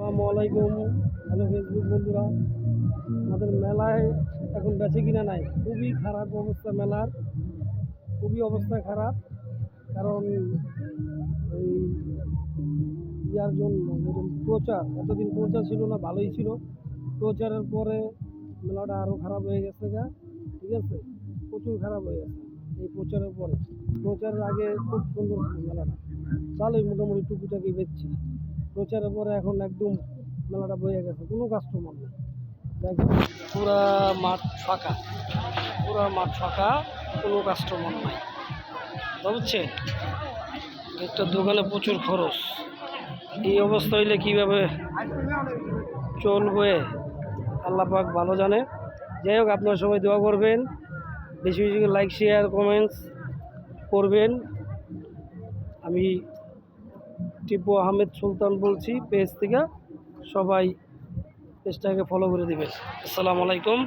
আসসালামু আলাইকুম। Hello Facebook বন্ধুরা, আমাদের মেলায় এখন বেচে কিনা নাই, খুবই খারাপ অবস্থা মেলার, খুবই অবস্থা খারাপ। কারণ এই ইয়ার জন্য যেরকম প্রচার, এতদিন প্রচার ছিল না, ভালোই ছিল। প্রচারের পরে মেলাটা আরও খারাপ হয়ে গেছে গা, ঠিক আছে, প্রচুর খারাপ হয়ে গেছে। এই প্রচারের পরে, প্রচারের আগে খুব সুন্দর ছিল মেলাটা, ভালোই মোটামুটি টুকিটাকি বেচছি। প্রচারের পরে এখন একদম মেলাটা বয়ে গেছে, কোনো কাস্টমার নেই। দেখেন পুরা মাঠ ফাঁকা, পুরা মাঠ ফাঁকা, কোনো কাস্টমার নাই, বুঝছে। একটা দোকানে প্রচুর খরচ, এই অবস্থা হইলে কীভাবে চলবে আল্লাহ পাক ভালো জানে। যাই হোক, আপনারা সবাই দোয়া করবেন, বেশি বেশি লাইক শেয়ার কমেন্টস করবেন। আমি টিপু আহমেদ সুলতান বলছি পেজ থেকে, সবাই পেজটাকে ফলো করে দিবেন। আসসালামু আলাইকুম।